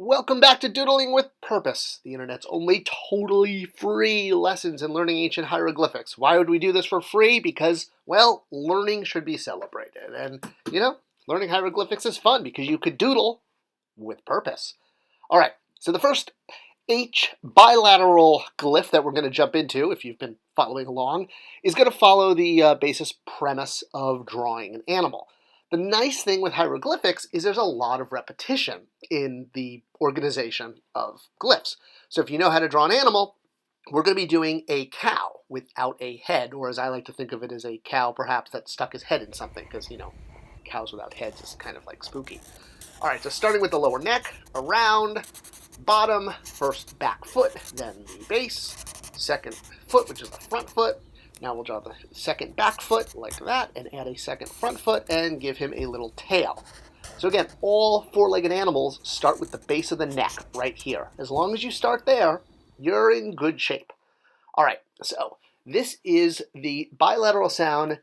Welcome back to Doodling with Purpose, the internet's only totally free lessons in learning ancient hieroglyphics. Why would we do this for free? Because, well, learning should be celebrated. And, learning hieroglyphics is fun because you could doodle with purpose. All right, so the first H bilateral glyph that we're going to jump into, if you've been following along, is going to follow the basis premise of drawing an animal. The nice thing with hieroglyphics is there's a lot of repetition in the organization of glyphs. So if you know how to draw an animal, we're going to be doing a cow without a head, or as I like to think of it as a cow perhaps that stuck his head in something, because, cows without heads is kind of like spooky. All right, so starting with the lower neck, around, bottom, first back foot, then the base, second foot, which is the front foot. Now we'll draw the second back foot like that and add a second front foot and give him a little tail. So again, all four-legged animals start with the base of the neck right here. As long as you start there, you're in good shape. All right, so this is the bilateral sound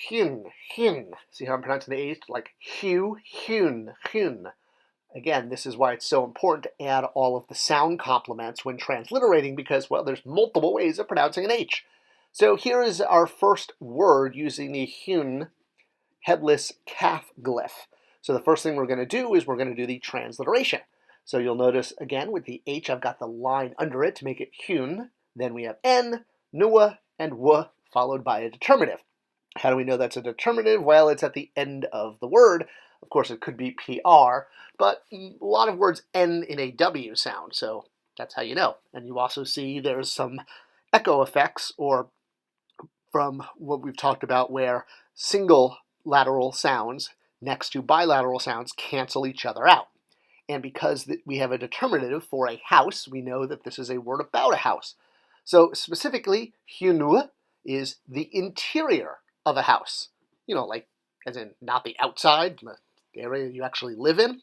hun, hun. See how I'm pronouncing the H? Like hu, hun, hun. Again, this is why it's so important to add all of the sound complements when transliterating because, well, there's multiple ways of pronouncing an H. So here is our first word using the Hun Headless Calf glyph. So the first thing we're going to do is we're going to do the transliteration. So you'll notice, again, with the H, I've got the line under it to make it Hun. Then we have N, Nua, and W, followed by a determinative. How do we know that's a determinative? Well, it's at the end of the word. Of course, it could be PR, but a lot of words end in a W sound, so that's how you know. And you also see there's some echo effects, or from what we've talked about where single lateral sounds next to bilateral sounds cancel each other out. And because we have a determinative for a house, we know that this is a word about a house. So specifically, hyunu is the interior of a house. Like as in not the outside, the area you actually live in.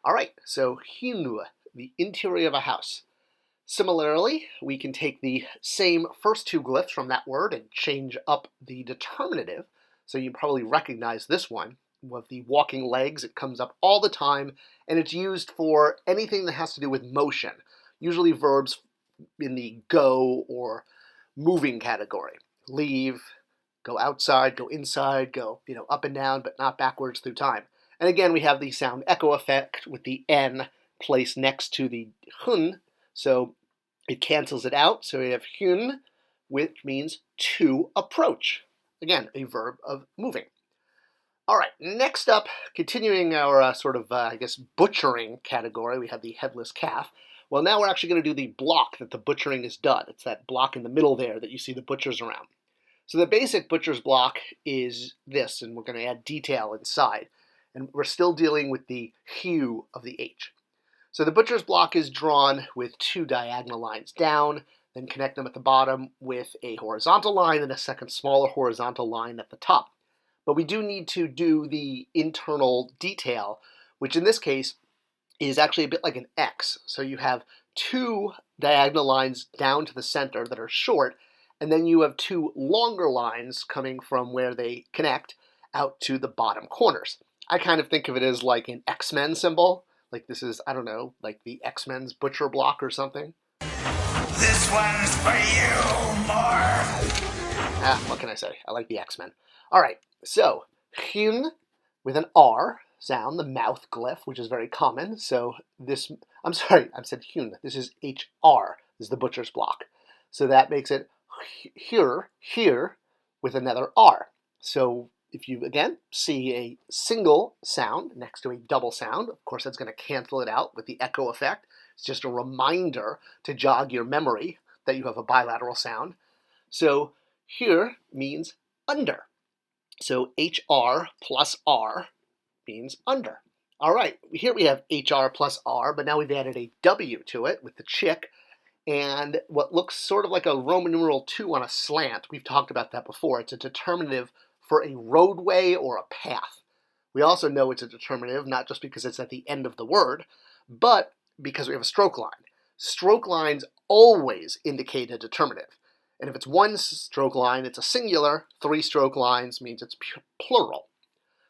All right, so hyunu, the interior of a house. Similarly, we can take the same first two glyphs from that word and change up the determinative. So you probably recognize this one. With the walking legs, it comes up all the time, and it's used for anything that has to do with motion, usually verbs in the go or moving category. Leave, go outside, go inside, go up and down, but not backwards through time. And again, we have the sound echo effect with the N placed next to the hun. So it cancels it out. So we have hyun, which means to approach. Again, a verb of moving. All right, next up, continuing our butchering category, we have the headless calf. Well, now we're actually going to do the block that the butchering is done. It's that block in the middle there that you see the butchers around. So the basic butcher's block is this, and we're going to add detail inside. And we're still dealing with the hue of the H. So the butcher's block is drawn with two diagonal lines down, then connect them at the bottom with a horizontal line and a second smaller horizontal line at the top. But we do need to do the internal detail, which in this case is actually a bit like an X. So you have two diagonal lines down to the center that are short, and then you have two longer lines coming from where they connect out to the bottom corners. I kind of think of it as like an X-Men symbol. Like this is, I don't know, like the X-Men's butcher block or something. This one's for you, Marv. What can I say? I like the X-Men. All right, so hyun with an R sound, the mouth glyph, which is very common. So this, I said hyun. This is HR. This is the butcher's block. So that makes it here with another R. So if you, again, see a single sound next to a double sound, of course that's going to cancel it out with the echo effect. It's just a reminder to jog your memory that you have a bilateral sound. So here means under. So HR plus R means under. All right, here we have HR plus R, but now we've added a W to it with the chick and what looks sort of like a Roman numeral 2 on a slant. We've talked about that before. It's a determinative for a roadway or a path. We also know it's a determinative not just because it's at the end of the word, but because we have a stroke line. Stroke lines always indicate a determinative. And if it's one stroke line, it's a singular. 3 stroke lines means it's plural.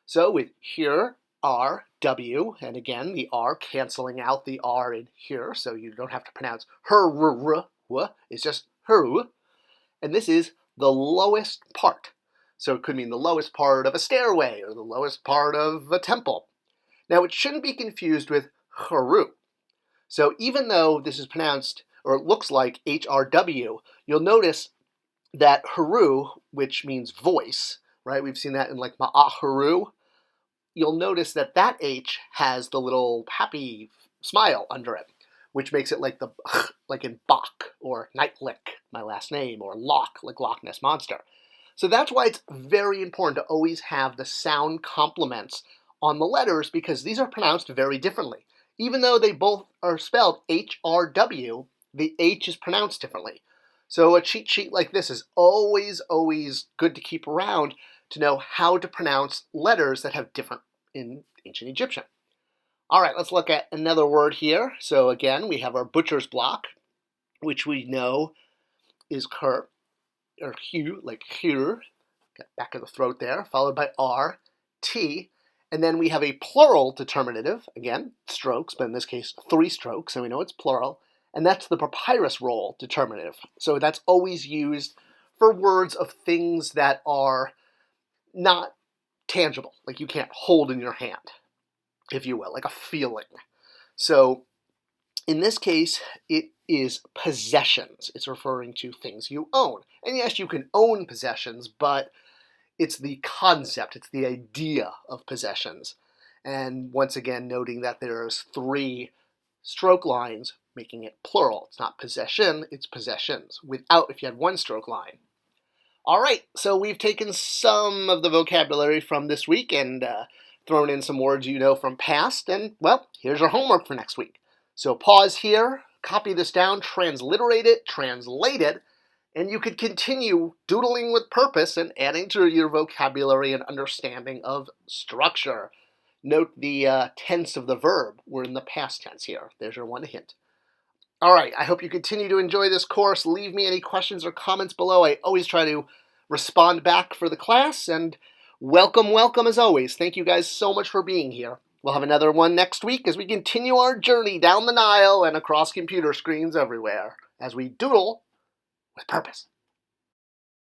So with here, R, W, and again, the R canceling out the R in here, so you don't have to pronounce her, it's just her. And this is the lowest part. So it could mean the lowest part of a stairway or the lowest part of a temple. Now, it shouldn't be confused with haru. So even though this is pronounced, or it looks like HRW, you'll notice that haru, which means voice, right? We've seen that in like ma'aharu. You'll notice that that H has the little happy smile under it, which makes it like the like in Bach or Nightlick, my last name, or Loch, like Loch Ness Monster. So that's why it's very important to always have the sound complements on the letters, because these are pronounced very differently. Even though they both are spelled HRW, the H is pronounced differently. So a cheat sheet like this is always good to keep around to know how to pronounce letters that have different in ancient Egyptian. All right, let's look at another word here. So again, we have our butcher's block, which we know is her, or hu, like here, back of the throat there, followed by R, T, and then we have a plural determinative, again, strokes, but in this case, 3 strokes, so we know it's plural, and that's the papyrus roll determinative. So that's always used for words of things that are not tangible, like you can't hold in your hand, if you will, like a feeling. So in this case, it is possessions. It's referring to things you own. And yes, you can own possessions, but it's the concept, it's the idea of possessions. And once again, noting that there's 3 stroke lines, making it plural. It's not possession, it's possessions, without if you had 1 stroke line. All right, so we've taken some of the vocabulary from this week and thrown in some words you know from past, and, well, here's your homework for next week. So pause here, copy this down, transliterate it, translate it, and you could continue doodling with purpose and adding to your vocabulary and understanding of structure. Note the tense of the verb. We're in the past tense here. There's your one hint. All right, I hope you continue to enjoy this course. Leave me any questions or comments below. I always try to respond back for the class, and welcome as always. Thank you guys so much for being here. We'll have another one next week as we continue our journey down the Nile and across computer screens everywhere as we doodle with purpose.